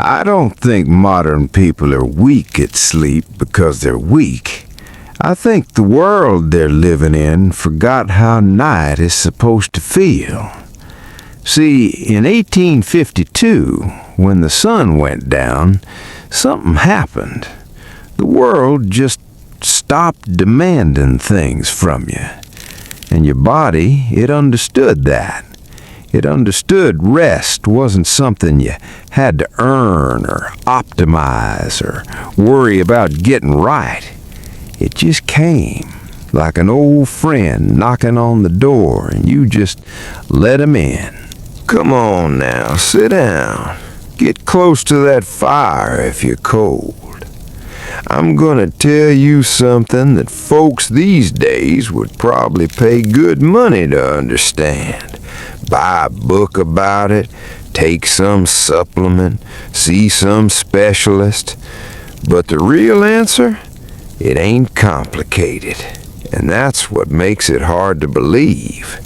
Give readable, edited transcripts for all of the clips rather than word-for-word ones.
I don't think modern people are weak at sleep because they're weak. I think the world they're living in forgot how night is supposed to feel. See, in 1852, when the sun went down, something happened. The world just stopped demanding things from you. And your body, it understood that. It understood rest wasn't something you had to earn or optimize or worry about getting right. It just came, like an old friend knocking on the door, and you just let him in. Come on now, sit down. Get close to that fire if you're cold. I'm gonna tell you something that folks these days would probably pay good money to understand. Buy a book about it, take some supplement, see some specialist. But the real answer? It ain't complicated. And that's what makes it hard to believe.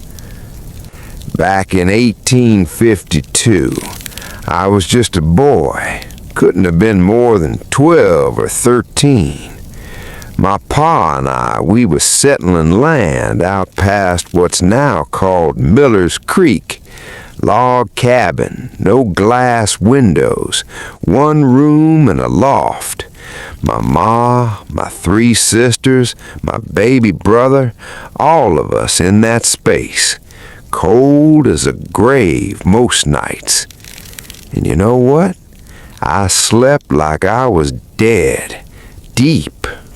Back in 1852, I was just a boy. Couldn't have been more than 12 or 13. My pa and I, we was settling land out past what's now called Miller's Creek. Log cabin, no glass windows, one room and a loft. My ma, my 3 sisters, my baby brother, all of us in that space. Cold as a grave most nights. And you know what? I slept like I was dead. Deep.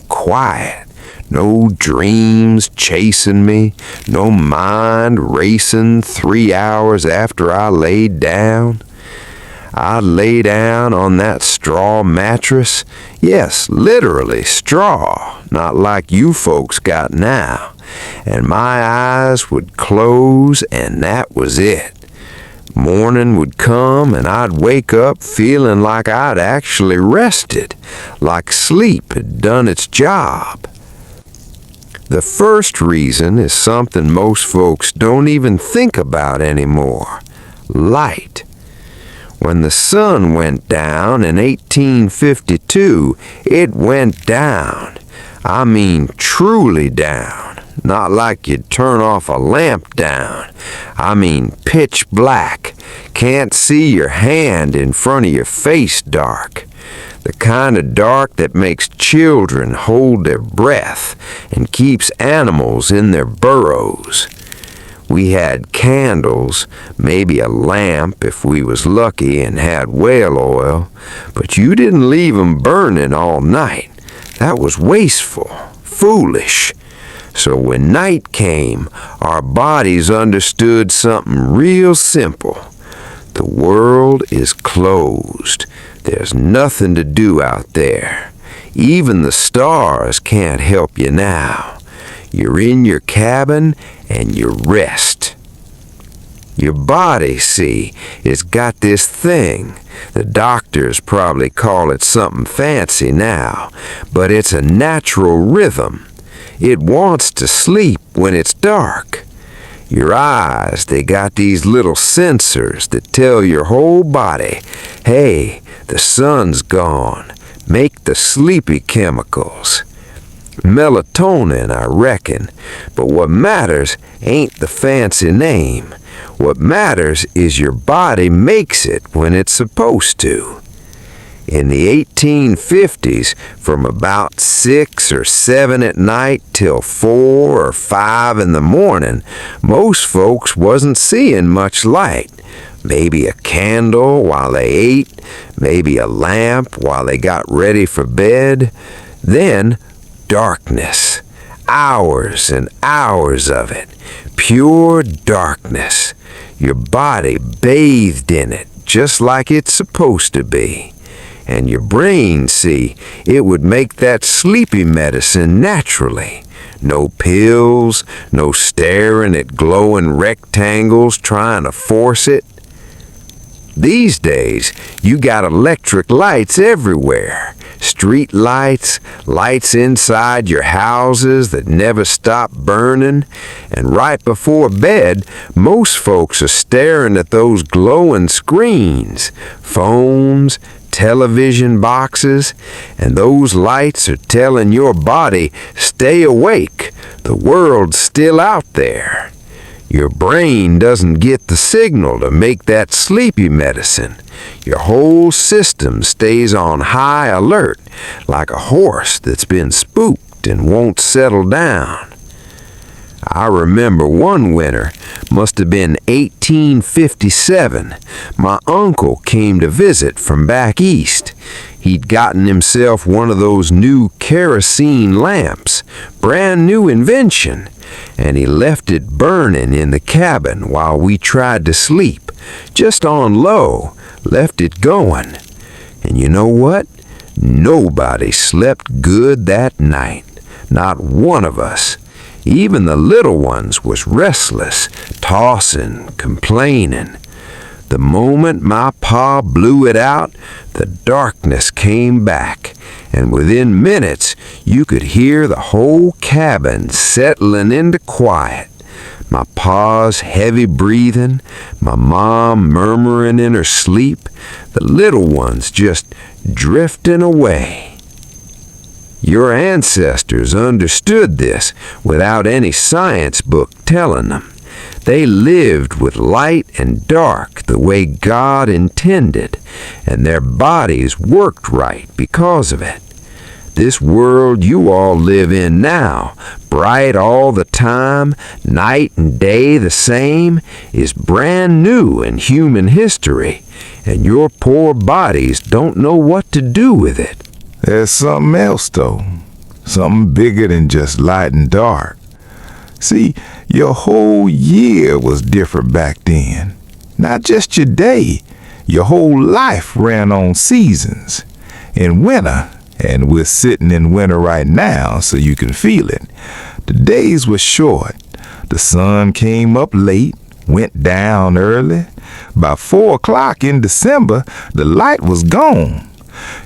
Quiet, no dreams chasing me, no mind racing 3 hours after I laid down. I'd lay down on that straw mattress, yes, literally straw, not like you folks got now, and my eyes would close and that was it. Morning would come and I'd wake up feeling like I'd actually rested, like sleep had done its job. The first reason is something most folks don't even think about anymore: light. When the sun went down in 1852, it went down. I mean truly down. Not like you'd turn off a lamp down. I mean pitch black. Can't see your hand in front of your face dark. The kind of dark that makes children hold their breath and keeps animals in their burrows. We had candles, maybe a lamp if we was lucky and had whale oil, but you didn't leave 'em burning all night. That was wasteful, foolish. So when night came, our bodies understood something real simple. The world is closed. There's nothing to do out there. Even the stars can't help you now. You're in your cabin and you rest. Your body, see, has got this thing. The doctors probably call it something fancy now, but it's a natural rhythm. It wants to sleep when it's dark. Your eyes, they got these little sensors that tell your whole body, hey, the sun's gone. Make the sleepy chemicals. Melatonin, I reckon. But what matters ain't the fancy name. What matters is your body makes it when it's supposed to. In the 1850s, from about 6 or 7 at night till 4 or 5 in the morning, most folks wasn't seeing much light. Maybe a candle while they ate, maybe a lamp while they got ready for bed. Then darkness. Hours and hours of it. Pure darkness. Your body bathed in it, just like it's supposed to be. And your brain, see, it would make that sleepy medicine naturally. No pills, no staring at glowing rectangles trying to force it. These days, you got electric lights everywhere. Street lights, lights inside your houses that never stop burning. And right before bed, most folks are staring at those glowing screens, phones, television boxes, and those lights are telling your body, stay awake, the world's still out there. Your brain doesn't get the signal to make that sleepy medicine. Your whole system stays on high alert, like a horse that's been spooked and won't settle down. I remember one winter, must have been 1857, my uncle came to visit from back east. He'd gotten himself one of those new kerosene lamps, brand new invention, and he left it burning in the cabin while we tried to sleep, just on low, left it going. And you know what? Nobody slept good that night, not one of us. Even the little ones was restless, tossing, complaining. The moment my pa blew it out, the darkness came back, and within minutes you could hear the whole cabin settling into quiet. My pa's heavy breathing, my mom murmuring in her sleep, the little ones just drifting away. Your ancestors understood this without any science book telling them. They lived with light and dark the way God intended, and their bodies worked right because of it. This world you all live in now, bright all the time, night and day the same, is brand new in human history, and your poor bodies don't know what to do with it. There's something else, though. Something bigger than just light and dark. See, your whole year was different back then. Not just your day. Your whole life ran on seasons. In winter, and we're sitting in winter right now, so you can feel it, the days were short. The sun came up late, went down early. By 4 o'clock in December, the light was gone.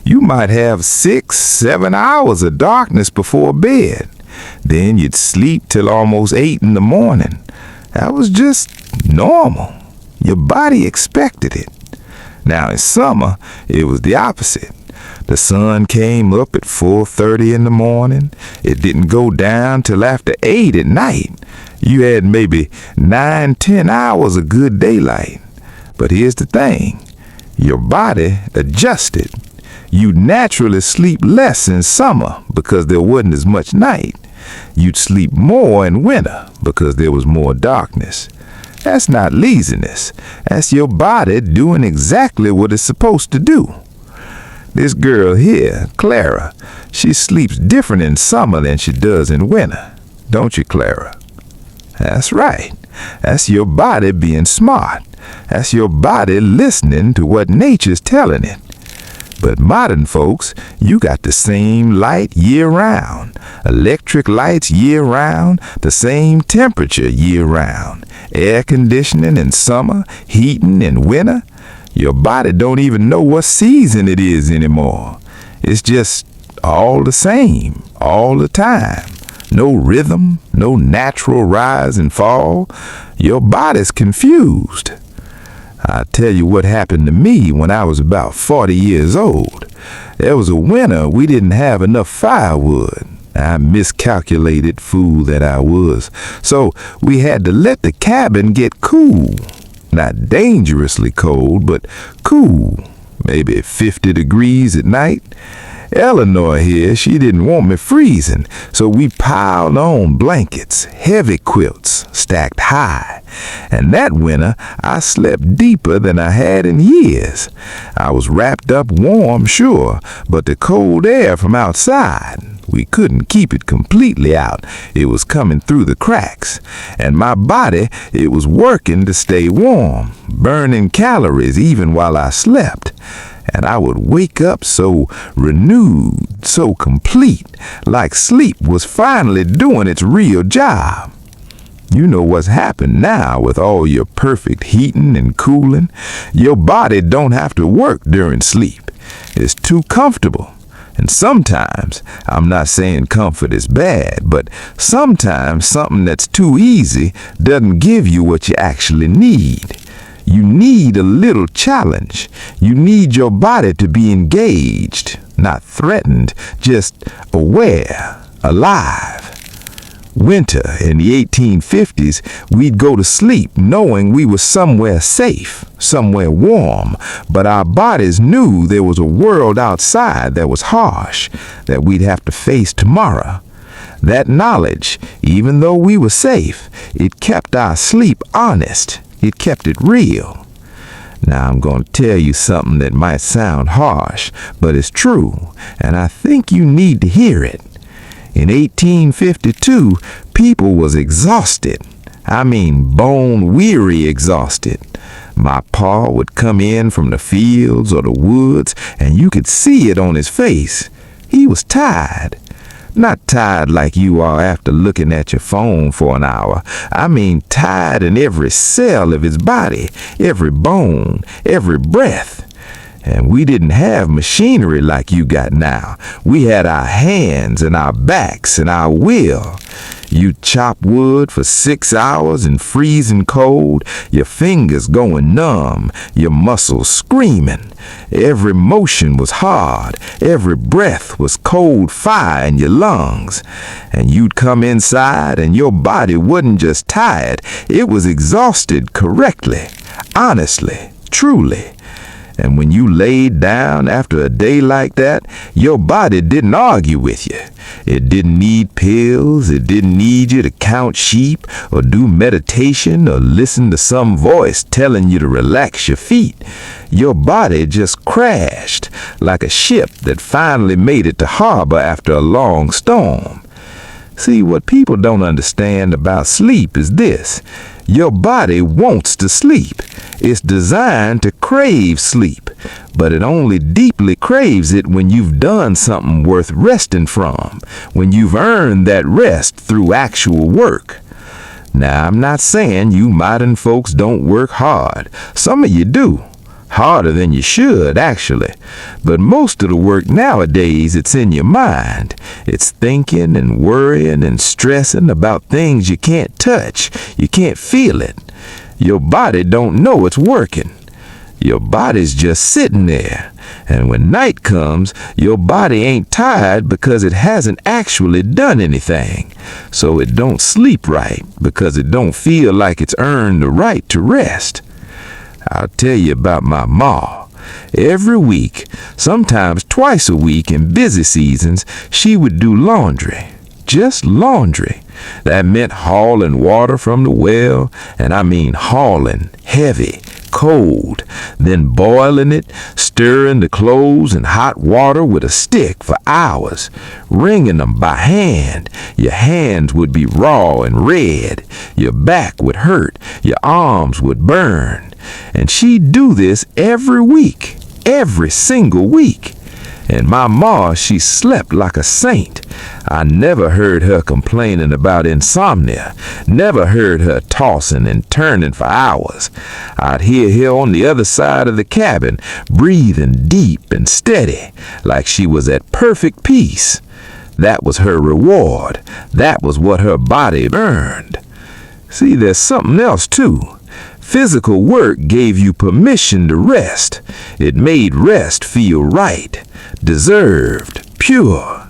You might have 6, 7 hours of darkness before bed. Then you'd sleep till almost 8 in the morning. That was just normal. Your body expected it. Now in summer, it was the opposite. The sun came up at 4:30 in the morning. It didn't go down till after 8 at night. You had maybe 9, 10 hours of good daylight. But here's the thing. Your body adjusted. You'd naturally sleep less in summer because there wasn't as much night. You'd sleep more in winter because there was more darkness. That's not laziness. That's your body doing exactly what it's supposed to do. This girl here, Clara, she sleeps different in summer than she does in winter. Don't you, Clara? That's right. That's your body being smart. That's your body listening to what nature's telling it. But modern folks, you got the same light year-round, electric lights year-round, the same temperature year-round, air conditioning in summer, heating in winter. Your body don't even know what season it is anymore. It's just all the same, all the time. No rhythm, no natural rise and fall. Your body's confused. I'll tell you what happened to me when I was about 40 years old. There was a winter we didn't have enough firewood. I miscalculated, fool that I was. So we had to let the cabin get cool. Not dangerously cold, but cool. Maybe 50 degrees at night. Eleanor here, she didn't want me freezing, so we piled on blankets, heavy quilts, stacked high. And that winter, I slept deeper than I had in years. I was wrapped up warm, sure, but the cold air from outside, we couldn't keep it completely out. It was coming through the cracks. And my body, it was working to stay warm, burning calories even while I slept. And I would wake up so renewed, so complete, like sleep was finally doing its real job. You know what's happened now with all your perfect heating and cooling. Your body don't have to work during sleep. It's too comfortable. And sometimes, I'm not saying comfort is bad, but sometimes something that's too easy doesn't give you what you actually need. You need a little challenge. You need your body to be engaged, not threatened, just aware, alive. Winter in the 1850s, we'd go to sleep knowing we were somewhere safe, somewhere warm, but our bodies knew there was a world outside that was harsh, that we'd have to face tomorrow. That knowledge, even though we were safe, it kept our sleep honest. It kept it real. Now I'm going to tell you something that might sound harsh, but it's true, and I think you need to hear it. In 1852, people was exhausted. I mean, bone-weary exhausted. My pa would come in from the fields or the woods, and you could see it on his face. He was tired. Not tired like you are after looking at your phone for an hour. I mean tired in every cell of his body, every bone, every breath. And we didn't have machinery like you got now. We had our hands and our backs and our will. You chop wood for 6 hours in freezing cold, your fingers going numb, your muscles screaming. Every motion was hard, every breath was cold fire in your lungs. And you'd come inside and your body wasn't just tired, it was exhausted correctly, honestly, truly. And when you laid down after a day like that, your body didn't argue with you. It didn't need pills. It didn't need you to count sheep or do meditation or listen to some voice telling you to relax your feet. Your body just crashed like a ship that finally made it to harbor after a long storm. See, what people don't understand about sleep is this. Your body wants to sleep. It's designed to crave sleep, but it only deeply craves it when you've done something worth resting from, when you've earned that rest through actual work. Now, I'm not saying you modern folks don't work hard. Some of you do. Harder than you should, actually. But most of the work nowadays, it's in your mind. It's thinking and worrying and stressing about things you can't touch. You can't feel it. Your body don't know it's working. Your body's just sitting there. And when night comes, your body ain't tired because it hasn't actually done anything. So it don't sleep right because it don't feel like it's earned the right to rest. I'll tell you about my ma. Every week, sometimes twice a week in busy seasons, she would do laundry. Just laundry. That meant hauling water from the well, and I mean hauling, heavy, cold, then boiling it, stirring the clothes in hot water with a stick for hours, wringing them by hand. Your hands would be raw and red, your back would hurt, your arms would burn. And she'd do this every week, every single week. And my ma, she slept like a saint. I never heard her complaining about insomnia, never heard her tossing and turning for hours. I'd hear her on the other side of the cabin, breathing deep and steady, like she was at perfect peace. That was her reward. That was what her body earned. See, there's something else too. Physical work gave you permission to rest. It made rest feel right, deserved, pure.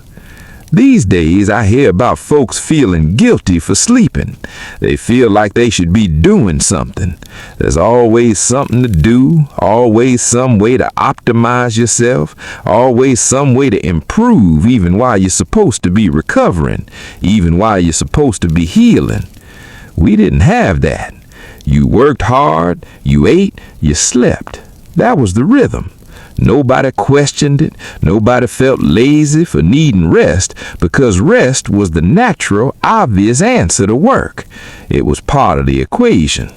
These days, I hear about folks feeling guilty for sleeping. They feel like they should be doing something. There's always something to do, always some way to optimize yourself, always some way to improve even while you're supposed to be recovering, even while you're supposed to be healing. We didn't have that. You worked hard, you ate, you slept. That was the rhythm. Nobody questioned it. Nobody felt lazy for needing rest because rest was the natural, obvious answer to work. It was part of the equation.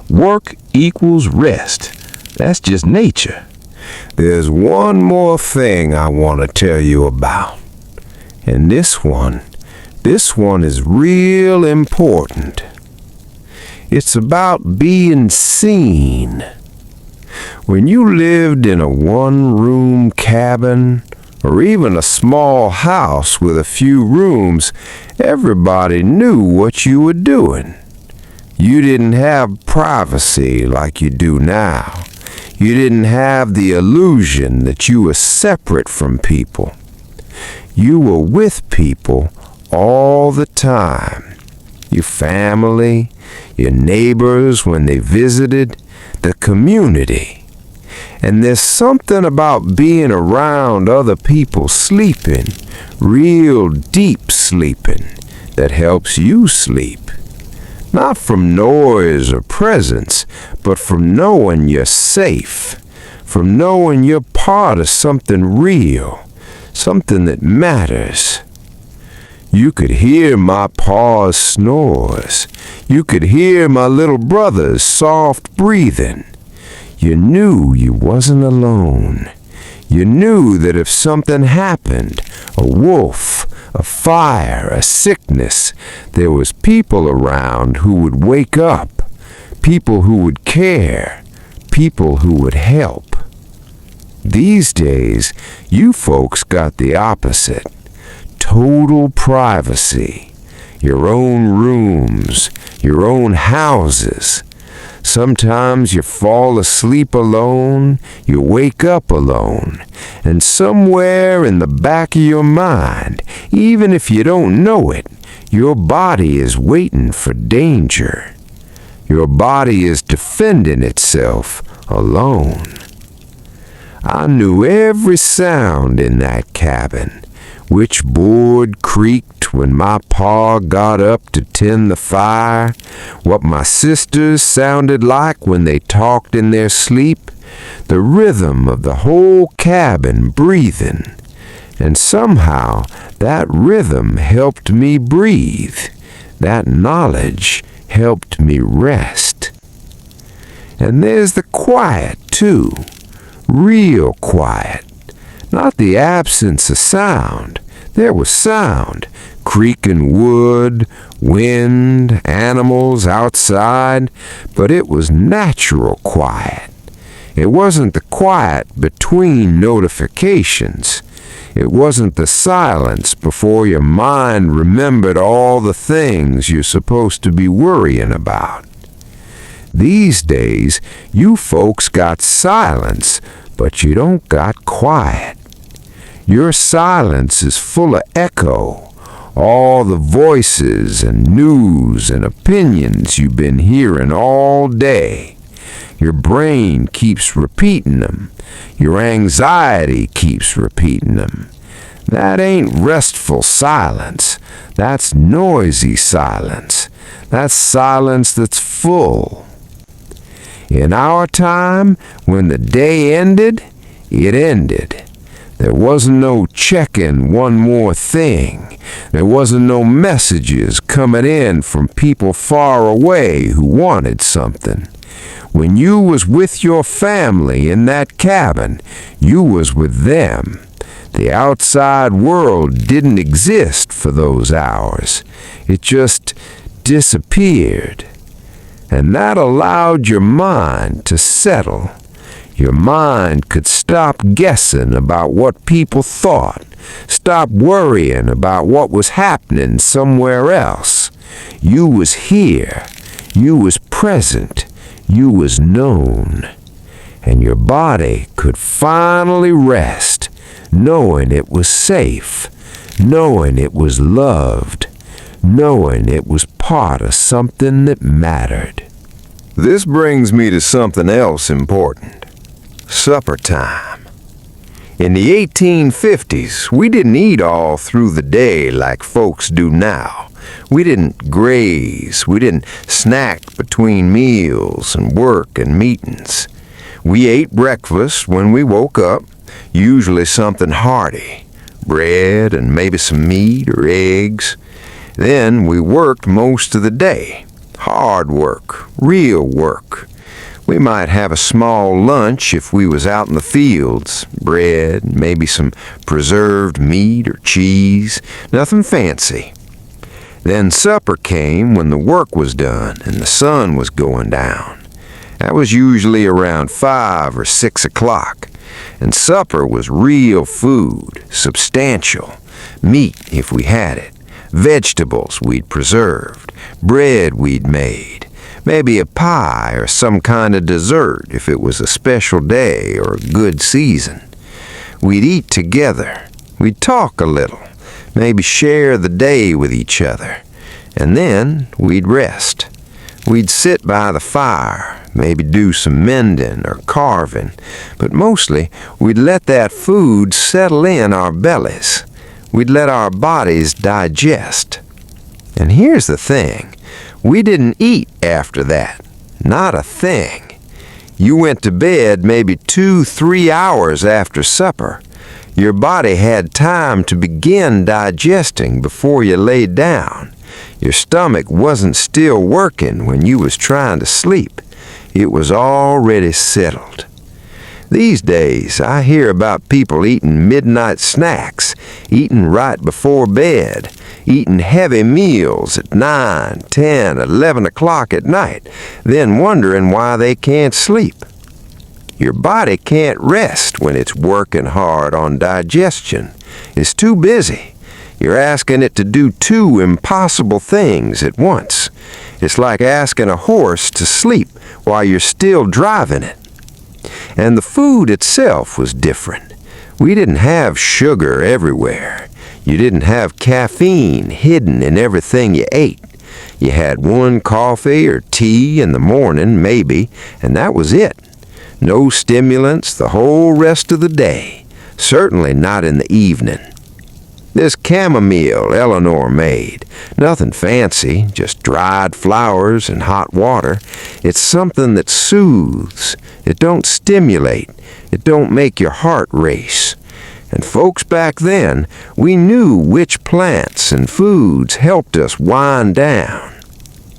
Work equals rest. That's just nature. There's one more thing I want to tell you about. And this one is real important. It's about being seen. When you lived in a one-room cabin or even a small house with a few rooms, everybody knew what you were doing. You didn't have privacy like you do now. You didn't have the illusion that you were separate from people. You were with people all the time. Your family, your neighbors when they visited, the community. And there's something about being around other people sleeping, real deep sleeping, that helps you sleep. Not from noise or presence, but from knowing you're safe, from knowing you're part of something real, something that matters. You could hear my pa's snores. You could hear my little brother's soft breathing. You knew you wasn't alone. You knew that if something happened, a wolf, a fire, a sickness, there was people around who would wake up, people who would care, people who would help. These days, you folks got the opposite. Total privacy. Your own rooms, your own houses. Sometimes you fall asleep alone, you wake up alone, and somewhere in the back of your mind, even if you don't know it, your body is waiting for danger. Your body is defending itself alone. I knew every sound in that cabin. Which board creaked when my pa got up to tend the fire, what my sisters sounded like when they talked in their sleep, the rhythm of the whole cabin breathing. And somehow that rhythm helped me breathe. That knowledge helped me rest. And there's the quiet, too. Real quiet. Not the absence of sound. There was sound, creaking wood, wind, animals outside, but it was natural quiet. It wasn't the quiet between notifications. It wasn't the silence before your mind remembered all the things you're supposed to be worrying about. These days, you folks got silence, but you don't got quiet. Your silence is full of echo, all the voices and news and opinions you've been hearing all day. Your brain keeps repeating them. Your anxiety keeps repeating them. That ain't restful silence. That's noisy silence. That's silence that's full. In our time, when the day ended, it ended. There wasn't no checking one more thing. There wasn't no messages coming in from people far away who wanted something. When you was with your family in that cabin, you was with them. The outside world didn't exist for those hours. It just disappeared. And that allowed your mind to settle. Your mind could stop guessing about what people thought, stop worrying about what was happening somewhere else. You was here, you was present, you was known, and your body could finally rest, knowing it was safe, knowing it was loved, knowing it was part of something that mattered. This brings me to something else important. Supper time. In the 1850s, we didn't eat all through the day like folks do now. We didn't graze. We didn't snack between meals and work and meetings. We ate breakfast when we woke up, usually something hearty, bread and maybe some meat or eggs. Then we worked most of the day. Hard work, real work. We might have a small lunch if we was out in the fields, bread, maybe some preserved meat or cheese, nothing fancy. Then supper came when the work was done and the sun was going down. That was usually around 5 or 6 o'clock, and supper was real food, substantial, meat if we had it, vegetables we'd preserved, bread we'd made, Maybe a pie or some kind of dessert if it was a special day or a good season. We'd eat together. We'd talk a little, maybe share the day with each other. And then we'd rest. We'd sit by the fire, maybe do some mending or carving, but mostly we'd let that food settle in our bellies. We'd let our bodies digest. And here's the thing. We didn't eat after that. Not a thing. You went to bed maybe 2-3 hours after supper. Your body had time to begin digesting before you laid down. Your stomach wasn't still working when you was trying to sleep. It was already settled. These days, I hear about people eating midnight snacks, eating right before bed, eating heavy meals at 9, 10, 11 o'clock at night, then wondering why they can't sleep. Your body can't rest when it's working hard on digestion. It's too busy. You're asking it to do 2 impossible things at once. It's like asking a horse to sleep while you're still driving it. And the food itself was different. We didn't have sugar everywhere. You didn't have caffeine hidden in everything you ate. You had 1 coffee or tea in the morning, maybe, and that was it. No stimulants the whole rest of the day. Certainly not in the evening. This chamomile Eleanor made. Nothing fancy, just dried flowers and hot water. It's something that soothes. It don't stimulate. It don't make your heart race. And folks back then, we knew which plants and foods helped us wind down.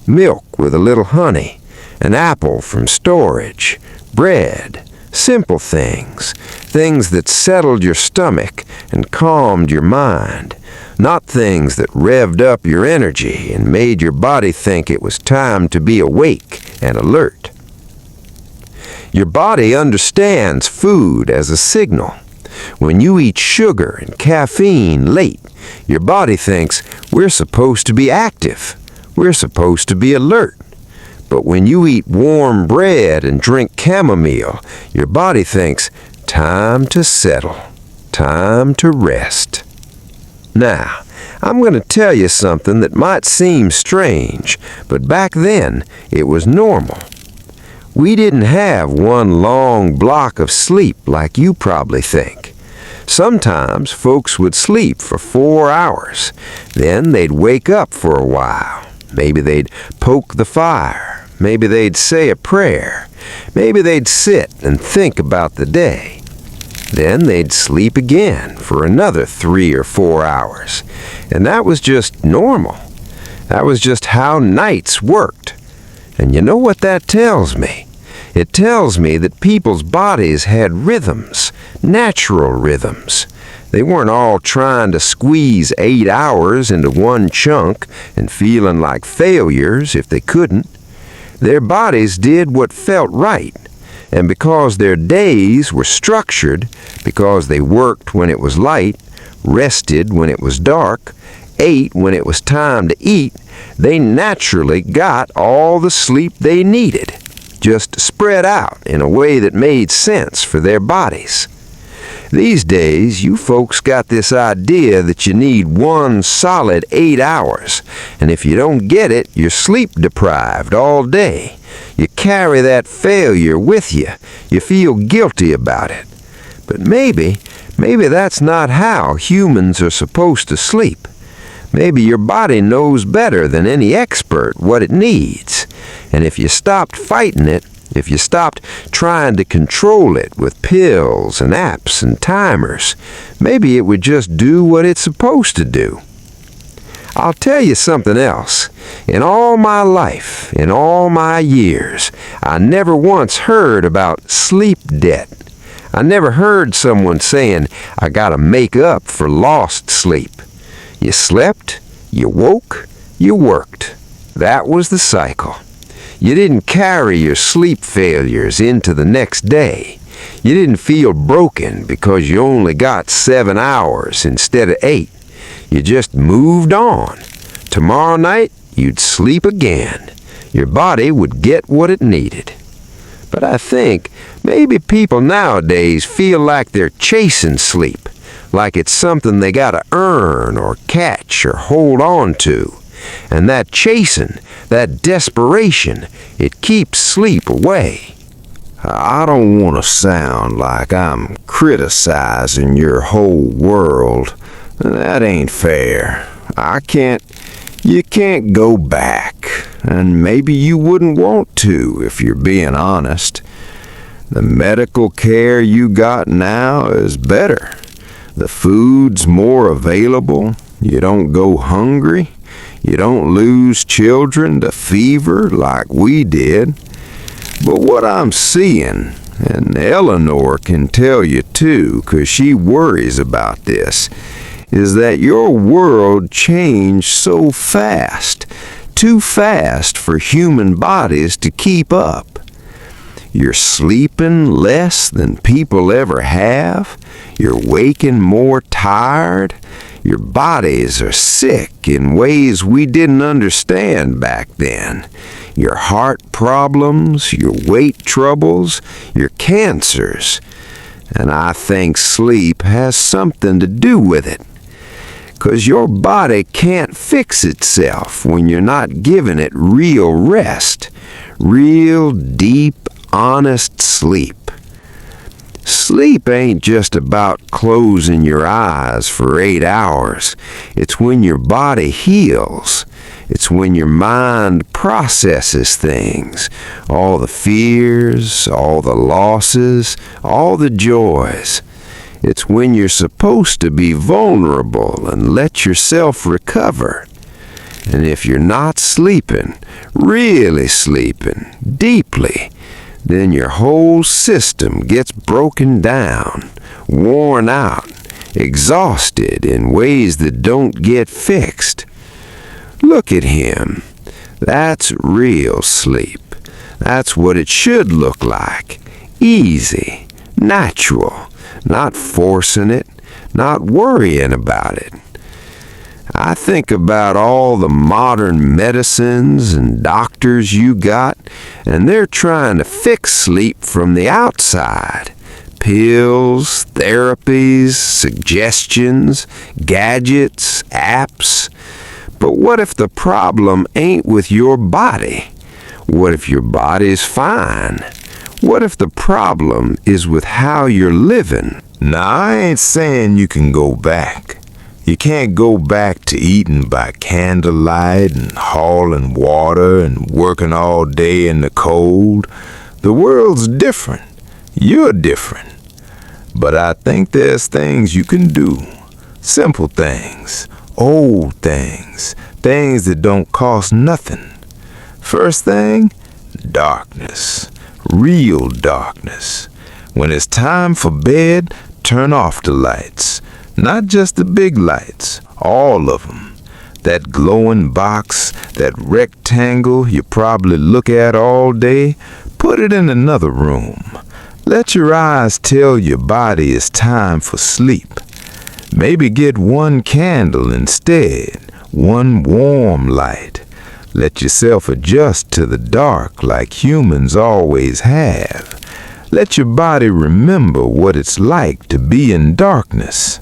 Milk with a little honey, an apple from storage, bread, simple things, things that settled your stomach and calmed your mind, not things that revved up your energy and made your body think it was time to be awake and alert. Your body understands food as a signal. When you eat sugar and caffeine late, your body thinks we're supposed to be active. We're supposed to be alert. But when you eat warm bread and drink chamomile, your body thinks, time to settle, time to rest. Now, I'm going to tell you something that might seem strange, but back then it was normal. We didn't have 1 long block of sleep like you probably think. Sometimes folks would sleep for 4 hours. Then they'd wake up for a while. Maybe they'd poke the fire. Maybe they'd say a prayer. Maybe they'd sit and think about the day. Then they'd sleep again for another 3 or 4 hours. And that was just normal. That was just how nights worked. And you know what that tells me? It tells me that people's bodies had rhythms, natural rhythms. They weren't all trying to squeeze 8 hours into 1 chunk and feeling like failures if they couldn't. Their bodies did what felt right, and because their days were structured, because they worked when it was light, rested when it was dark, ate when it was time to eat, they naturally got all the sleep they needed, just spread out in a way that made sense for their bodies. These days, you folks got this idea that you need 1 solid 8 hours, and if you don't get it, you're sleep deprived all day. You carry that failure with you. You feel guilty about it. But maybe that's not how humans are supposed to sleep. Maybe your body knows better than any expert what it needs. And if you stopped fighting it, if you stopped trying to control it with pills and apps and timers, maybe it would just do what it's supposed to do. I'll tell you something else. In all my life, in all my years, I never once heard about sleep debt. I never heard someone saying, I gotta make up for lost sleep. You slept, you woke, you worked. That was the cycle. You didn't carry your sleep failures into the next day. You didn't feel broken because you only got 7 hours instead of 8. You just moved on. Tomorrow night, you'd sleep again. Your body would get what it needed. But I think maybe people nowadays feel like they're chasing sleep, like it's something they gotta earn or catch or hold on to. And that chasing, that desperation, it keeps sleep away. I don't want to sound like I'm criticizing your whole world. That ain't fair. You can't go back, and maybe you wouldn't want to if you're being honest. The medical care you got now is better. The food's more available. You don't go hungry. You don't lose children to fever like we did. But what I'm seeing, and Eleanor can tell you too, 'cause she worries about this, is that your world changed so fast, too fast for human bodies to keep up. You're sleeping less than people ever have. You're waking more tired. Your bodies are sick in ways we didn't understand back then. Your heart problems, your weight troubles, your cancers. And I think sleep has something to do with it. 'Cause your body can't fix itself when you're not giving it real rest, real deep, honest sleep. Sleep ain't just about closing your eyes for 8 hours. It's when your body heals. It's when your mind processes things, all the fears, all the losses, all the joys. It's when you're supposed to be vulnerable and let yourself recover. And if you're not sleeping, really sleeping, deeply, then your whole system gets broken down, worn out, exhausted in ways that don't get fixed. Look at him. That's real sleep. That's what it should look like. Easy, natural, not forcing it, not worrying about it. I think about all the modern medicines and doctors you got, and they're trying to fix sleep from the outside. Pills, therapies, suggestions, gadgets, apps. But what if the problem ain't with your body? What if your body's fine? What if the problem is with how you're living? Now, I ain't saying you can go back. You can't go back to eating by candlelight and hauling water and working all day in the cold. The world's different. You're different. But I think there's things you can do. Simple things. Old things. Things that don't cost nothing. First thing, darkness. Real darkness. When it's time for bed, turn off the lights. Not just the big lights, all of them. That glowing box, that rectangle you probably look at all day, put it in another room. Let your eyes tell your body it's time for sleep. Maybe get one candle instead, one warm light. Let yourself adjust to the dark like humans always have. Let your body remember what it's like to be in darkness.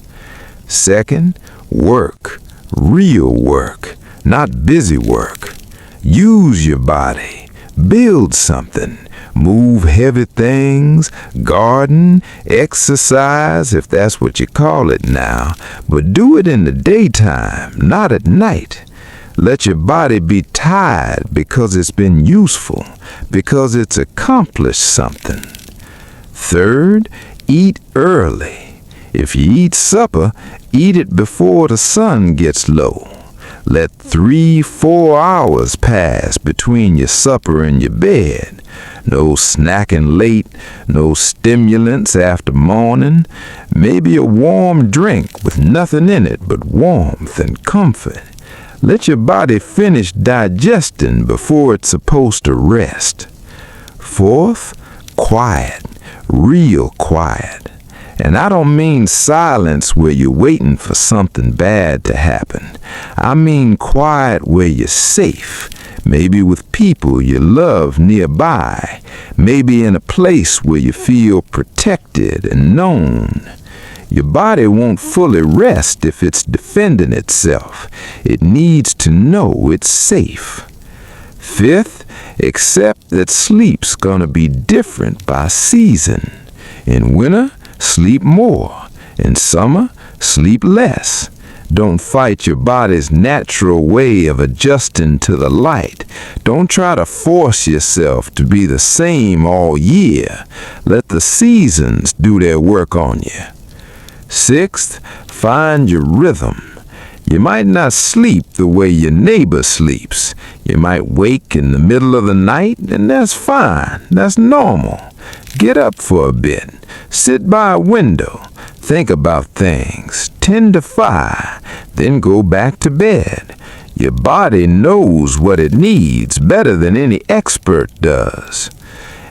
Second, work. Real work, not busy work. Use your body. Build something. Move heavy things. Garden. Exercise, if that's what you call it now. But do it in the daytime, not at night. Let your body be tired because it's been useful, because it's accomplished something. Third, eat early. If you eat supper, eat it before the sun gets low. Let 3-4 hours pass between your supper and your bed. No snacking late, no stimulants after morning. Maybe a warm drink with nothing in it but warmth and comfort. Let your body finish digesting before it's supposed to rest. Fourth, quiet, real quiet. And I don't mean silence where you're waiting for something bad to happen. I mean quiet where you're safe. maybe with people you love nearby, maybe in a place where you feel protected and known. Your body won't fully rest if it's defending itself. It needs to know it's safe. Fifth, accept that sleep's gonna be different by season. In winter, sleep more. In summer, sleep less. Don't fight your body's natural way of adjusting to the light. Don't try to force yourself to be the same all year. Let the seasons do their work on you. Sixth, find your rhythm. You might not sleep the way your neighbor sleeps. You might wake in the middle of the night, and that's fine. That's normal. Get up for a bit. Sit by a window. Think about things. Tend to fire. Then go back to bed. Your body knows what it needs better than any expert does.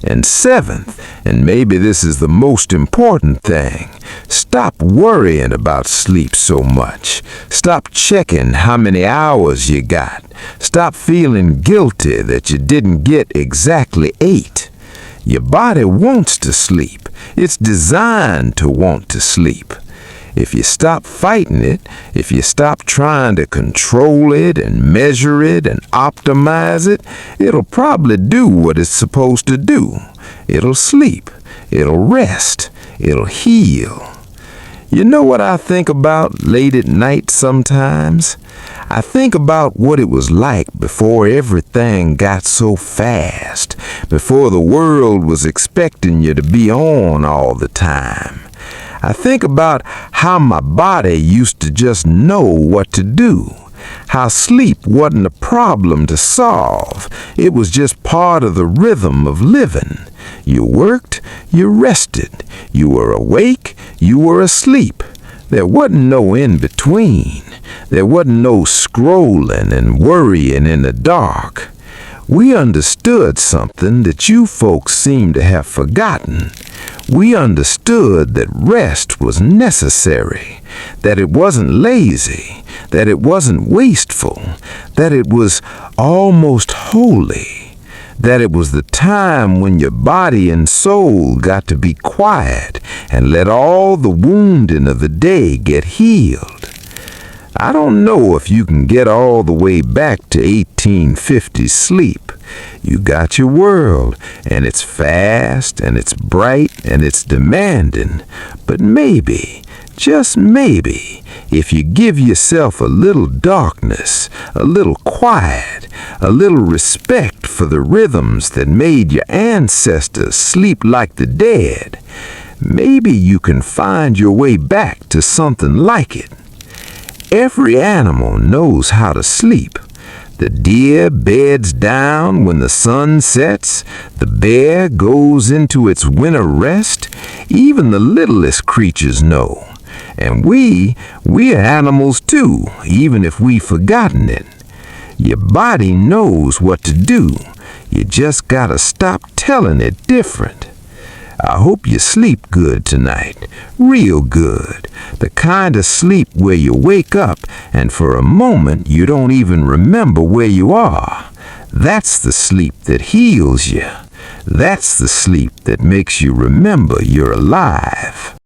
And seventh, and maybe this is the most important thing, stop worrying about sleep so much. Stop checking how many hours you got. Stop feeling guilty that you didn't get exactly 8. Your body wants to sleep. It's designed to want to sleep. If you stop fighting it, if you stop trying to control it and measure it and optimize it, it'll probably do what it's supposed to do. It'll sleep. It'll rest. It'll heal. You know what I think about late at night sometimes? I think about what it was like before everything got so fast, before the world was expecting you to be on all the time. I think about how my body used to just know what to do, how sleep wasn't a problem to solve. It was just part of the rhythm of living. You worked, you rested. You were awake, you were asleep. There wasn't no in-between. There wasn't no scrolling and worrying in the dark. We understood something that you folks seem to have forgotten. We understood that rest was necessary, that it wasn't lazy, that it wasn't wasteful, that it was almost holy, that it was the time when your body and soul got to be quiet and let all the wounding of the day get healed. I don't know if you can get all the way back to 1850s sleep. You got your world, and it's fast, and it's bright, and it's demanding. But maybe, just maybe, if you give yourself a little darkness, a little quiet, a little respect for the rhythms that made your ancestors sleep like the dead, maybe you can find your way back to something like it. Every animal knows how to sleep. The deer beds down when the sun sets. The bear goes into its winter rest. Even the littlest creatures know. And we're animals too, even if we've forgotten it. Your body knows what to do. You just gotta stop telling it different. I hope you sleep good tonight, real good. The kind of sleep where you wake up and for a moment you don't even remember where you are. That's the sleep that heals you. That's the sleep that makes you remember you're alive.